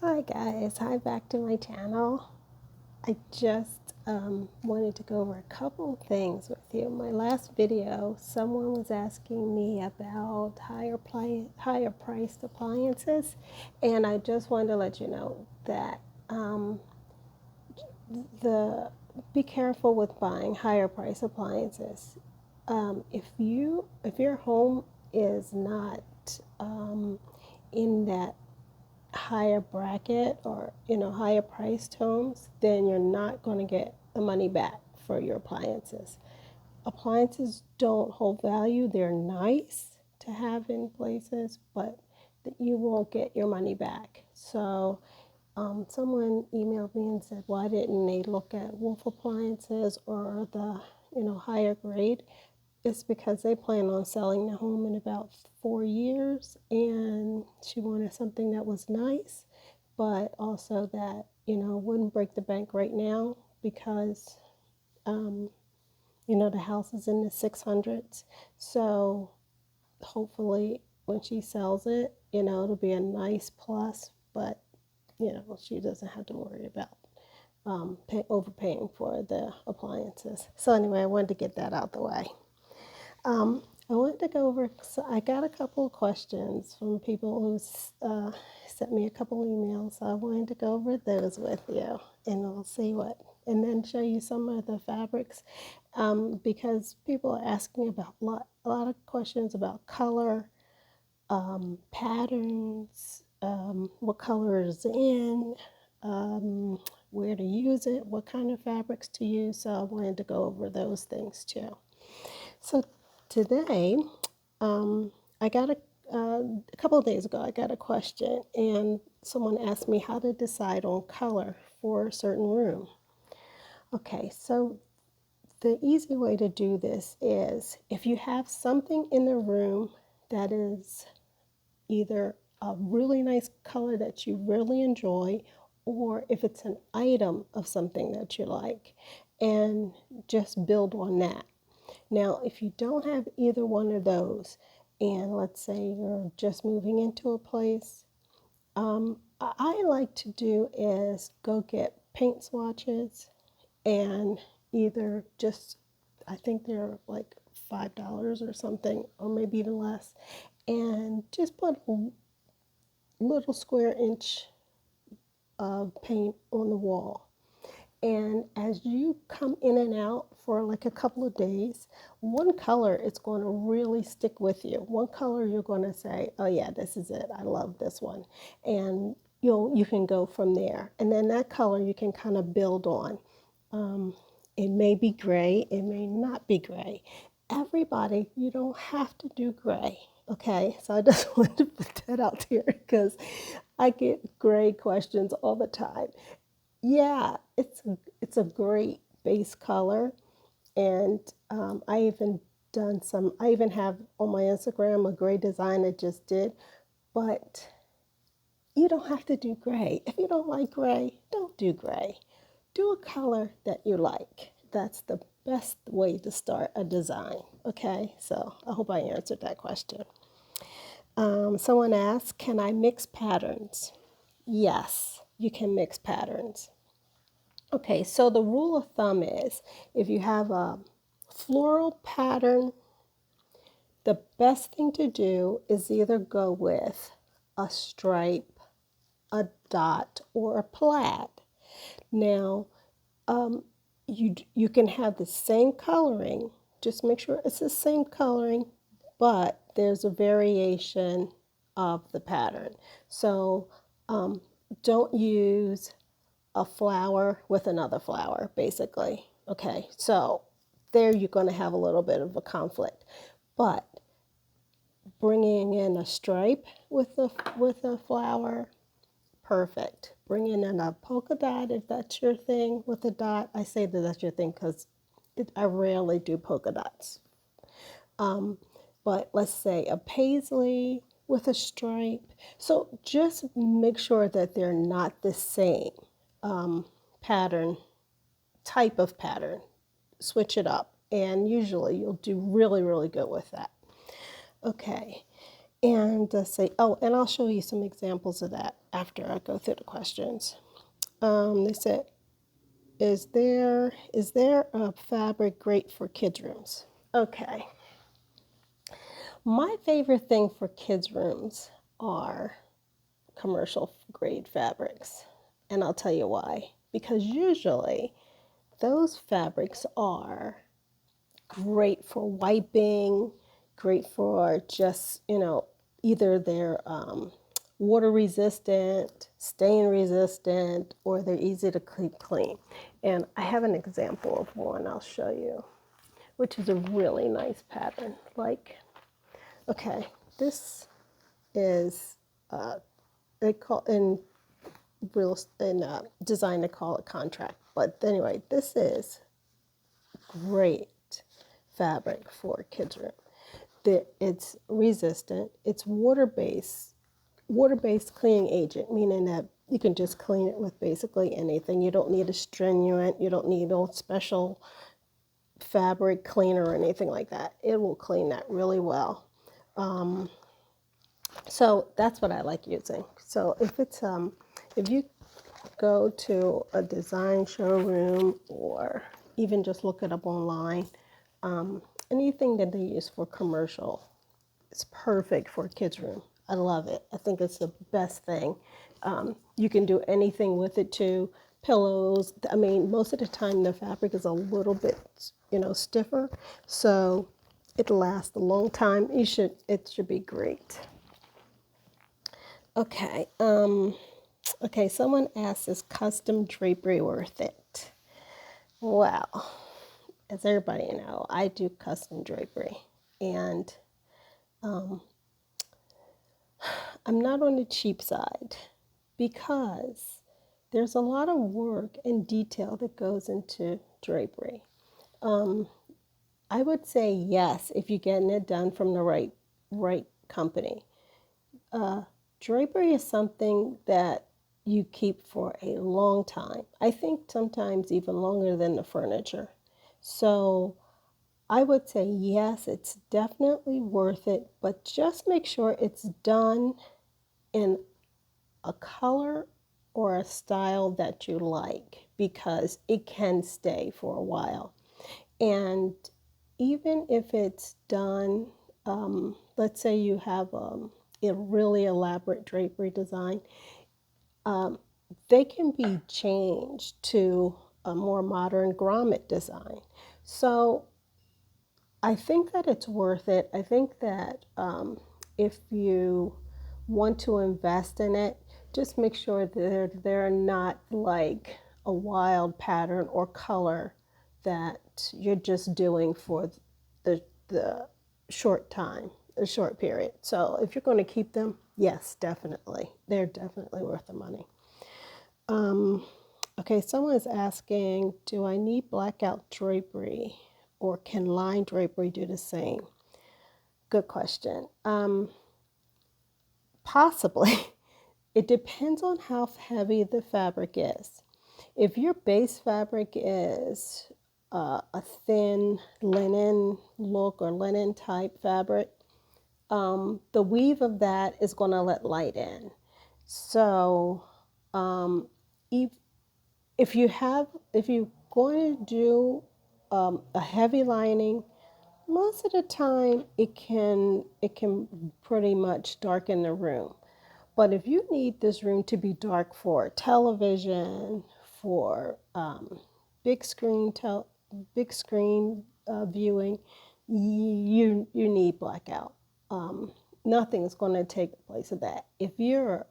Hi guys, hi back to my channel. I just wanted to go over a couple things with you. My last video, someone was asking me about higher priced appliances, and I just wanted to let you know that the be careful with buying higher price appliances. If your home is not in that higher bracket or higher priced homes, then you're not going to get the money back for your appliances. Appliances don't hold value. They're nice to have in places, but you won't get your money back. So someone emailed me and said, why didn't they look at Wolf appliances or the higher grade? It's because they plan on selling the home in about 4 years, and she wanted something that was nice, but also that wouldn't break the bank right now because um, the house is in the 600s. So hopefully, when she sells it, it'll be a nice plus, but she doesn't have to worry about overpaying for the appliances. So anyway, I wanted to get that out the way. I wanted to go over, so I got a couple of questions from people who sent me a couple emails. So I wanted to go over those with you, and we'll see and then show you some of the fabrics, because people are asking about a lot of questions about color, patterns, what color is in, where to use it, what kind of fabrics to use. So I wanted to go over those things too. So today, I got a couple of days ago, I got a question, and someone asked me how to decide on color for a certain room. Okay, so the easy way to do this is if you have something in the room that is either a really nice color that you really enjoy, or if it's an item of something that you like, and just build on that. Now, if you don't have either one of those, and let's say you're just moving into a place, I like to do is go get paint swatches and either just, I think they're like $5 or something, or maybe even less, and just put a little square inch of paint on the wall. And as you come in and out for like a couple of days, one color is going to really stick with you. One color you're going to say, oh yeah, this is it. I love this one. And you can go from there. And then that color you can kind of build on. It may be gray, it may not be gray. Everybody, you don't have to do gray. Okay, so I just wanted to put that out there because I get gray questions all the time. Yeah, it's a great base color, and I even done some. I even have on my Instagram a gray design I just did, but you don't have to do gray. If you don't like gray, don't do gray. Do a color that you like. That's the best way to start a design. Okay, so I hope I answered that question. Someone asked, can I mix patterns? Yes, you can mix patterns. Okay, so the rule of thumb is if you have a floral pattern, the best thing to do is either go with a stripe, a dot, or a plaid. Now, you can have the same coloring, just make sure it's the same coloring, but there's a variation of the pattern. So don't use a flower with another flower, basically. Okay, so there you're going to have a little bit of a conflict. But bringing in a stripe with a flower, perfect. Bringing in a polka dot, if that's your thing, with a dot. I say that that's your thing because I rarely do polka dots. But let's say a paisley with a stripe. So just make sure that they're not the same pattern, type of pattern. Switch it up, and usually you'll do really, really good with that. Okay, And say, oh, and I'll show you some examples of that after I go through the questions. They said, is there a fabric great for kids' rooms? Okay. My favorite thing for kids' rooms are commercial grade fabrics. And I'll tell you why. Because usually those fabrics are great for wiping, great for just, either they're water resistant, stain resistant, or they're easy to keep clean. And I have an example of one I'll show you, which is a really nice pattern. Like, okay, this is, they call in design they call it contract. But anyway, this is great fabric for kids' room. It's resistant. It's water-based cleaning agent, meaning that you can just clean it with basically anything. You don't need a stringent. You don't need a special fabric cleaner or anything like that. It will clean that really well. So that's what I like using. So if you go to a design showroom or even just look it up online, anything that they use for commercial is perfect for a kid's room. I love it. I think it's the best thing. You can do anything with it too. Pillows. I mean, most of the time the fabric is a little bit, stiffer, so it'll last a long time. It should be great. Okay. Okay. Someone asks, is custom drapery worth it? Well, as everybody know, I do custom drapery, and I'm not on the cheap side because there's a lot of work and detail that goes into drapery. I would say yes if you're getting it done from the right company. Drapery is something that you keep for a long time. I think sometimes even longer than the furniture. So I would say yes, it's definitely worth it, but just make sure it's done in a color or a style that you like, because it can stay for a while. And even if it's done, let's say you have a really elaborate drapery design, they can be changed to a more modern grommet design. So I think that it's worth it. I think that if you want to invest in it, just make sure that they're not like a wild pattern or color that you're just doing for the short time, a short period. So if you're going to keep them, yes, definitely. They're definitely worth the money. Okay, someone is asking, do I need blackout drapery or can line drapery do the same? Good question. Possibly. It depends on how heavy the fabric is. If your base fabric is a thin linen look or linen type fabric, the weave of that is going to let light in. So if you're going to do a heavy lining, most of the time it can pretty much darken the room. But if you need this room to be dark for television, for big screen viewing, you need blackout. Nothing is going to take the place of that. If you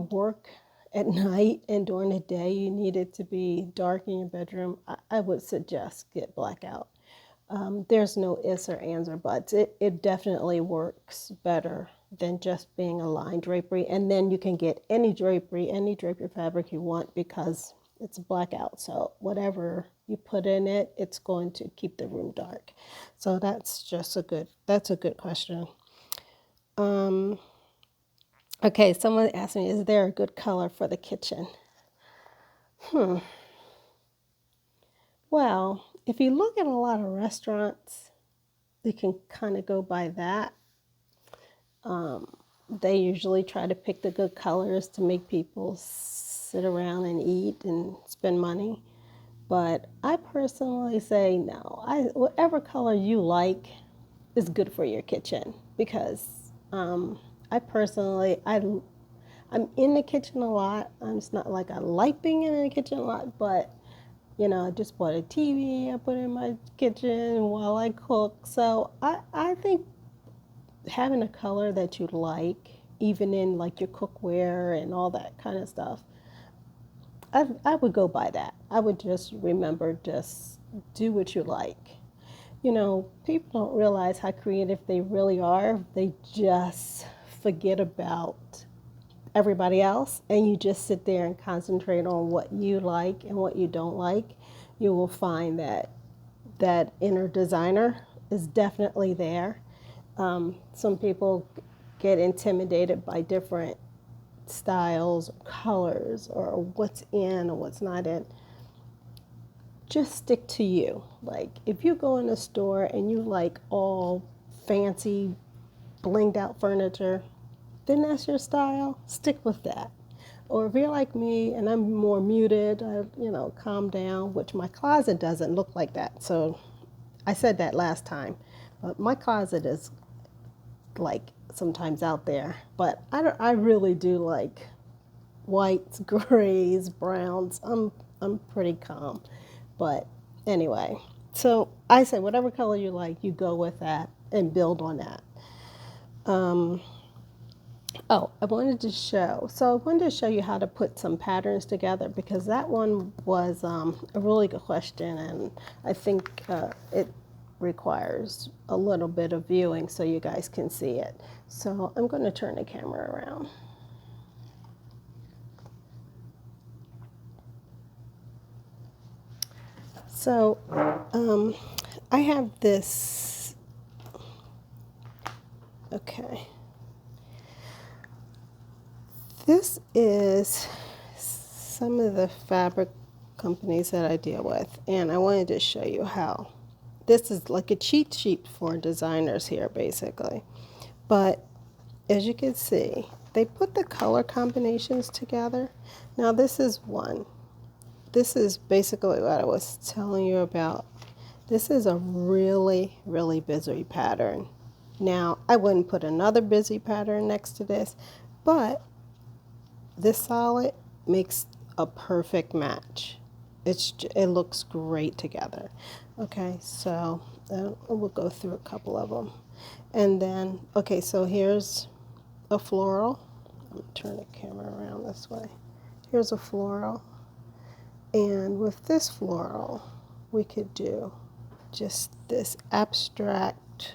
work at night and during the day you need it to be dark in your bedroom, I would suggest get blackout. There's no ifs or ands or buts. It definitely works better than just being a line drapery. And then you can get any drapery fabric you want because it's blackout. So whatever you put in it, it's going to keep the room dark. So that's a good question. Okay, someone asked me, is there a good color for the kitchen? Well, if you look at a lot of restaurants, you can kind of go by that. They usually try to pick the good colors to make people sit around and eat and spend money. But I personally say no. Whatever color you like is good for your kitchen because I personally I'm in the kitchen a lot. It's not like I like being in the kitchen a lot, but I just bought a TV. I put it in my kitchen while I cook. So I think having a color that you like, even in like your cookware and all that kind of stuff, I would go by that. I would just remember, just do what you like. People don't realize how creative they really are. They just forget about everybody else, and you just sit there and concentrate on what you like and what you don't like. You will find that that inner designer is definitely there. Some people get intimidated by different styles, or colors, or what's in or what's not in. Just stick to you. Like if you go in a store and you like all fancy, blinged out furniture, then that's your style. Stick with that. Or if you're like me and I'm more muted, calm down, which my closet doesn't look like that. So I said that last time, but my closet is like sometimes out there. But I really do like whites, grays, browns. I'm pretty calm. But anyway, so I say whatever color you like, you go with that and build on that. Oh, I wanted to show. So I wanted to show you how to put some patterns together because that one was a really good question, and I think it requires a little bit of viewing so you guys can see it. So I'm going to turn the camera around. So I have this. Okay. This is some of the fabric companies that I deal with, and I wanted to show you how. This is like a cheat sheet for designers here, basically. But as you can see, they put the color combinations together. Now this is one. This is basically what I was telling you about. This is a really, really busy pattern. Now, I wouldn't put another busy pattern next to this, but this solid makes a perfect match. It looks great together. Okay, so we'll go through a couple of them. And then, okay, so here's a floral. Let me turn the camera around this way. Here's a floral. And with this floral, we could do just this abstract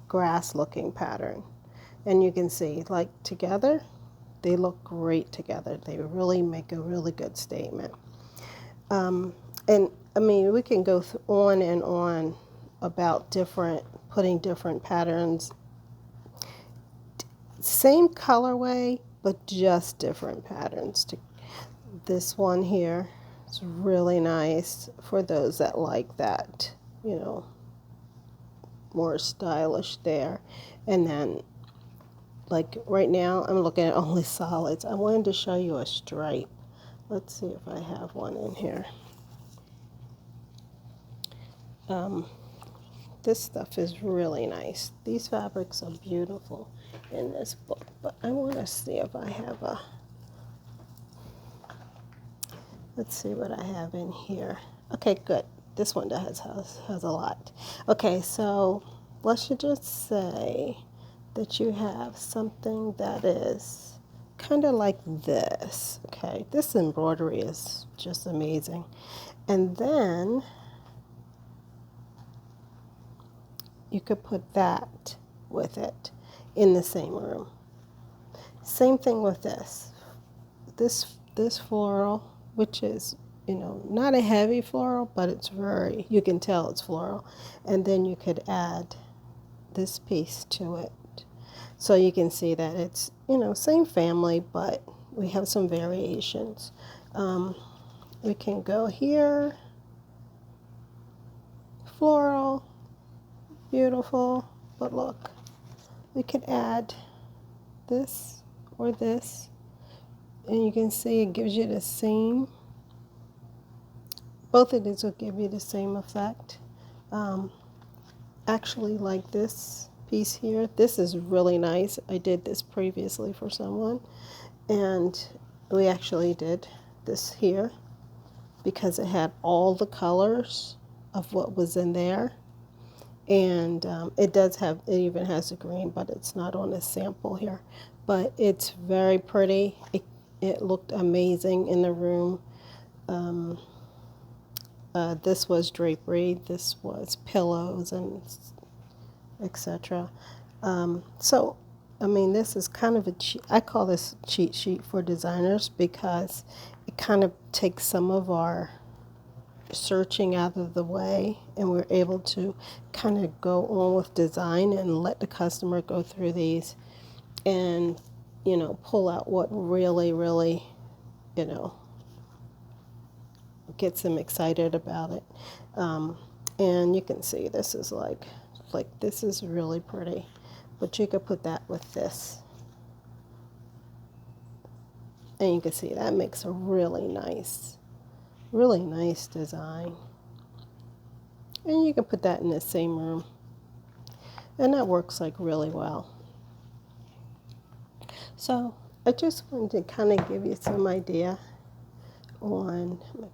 grass looking pattern. And you can see, like together, they look great together. They really make a really good statement. And I mean, we can go on and on about putting different patterns. Same colorway, but just different patterns. This one here is really nice for those that like that, more stylish there. And then, like right now, I'm looking at only solids. I wanted to show you a stripe. Let's see if I have one in here. This stuff is really nice. These fabrics are beautiful in this book, but I want to see if I have a. Let's see what I have in here. Okay, good. This one has a lot. Okay, so let's just say that you have something that is kind of like this. Okay, this embroidery is just amazing. And then you could put that with it in the same room. Same thing with this. This floral, which is, not a heavy floral, but it's you can tell it's floral. And then you could add this piece to it. So you can see that it's, same family, but we have some variations. We can go here, floral, beautiful. But look, we could add this or this, and you can see it gives you the same, both of these will give you the same effect. Actually, like this piece here, this is really nice. I did this previously for someone, and we actually did this here because it had all the colors of what was in there. And it does have, it even has a green, but it's not on this sample here. But it's very pretty. It looked amazing in the room. This was drapery, this was pillows, and etc. So, I mean, this is kind of a I call this cheat sheet for designers because it kind of takes some of our searching out of the way, and we're able to kind of go on with design and let the customer go through these and, you know, pull out what really, really, you know, gets them excited about it. And you can see this is like this is really pretty, but you could put that with this, and you can see that makes a really nice design. And you can put that in the same room, and that works like really well. So I just wanted to kind of give you some idea on, let me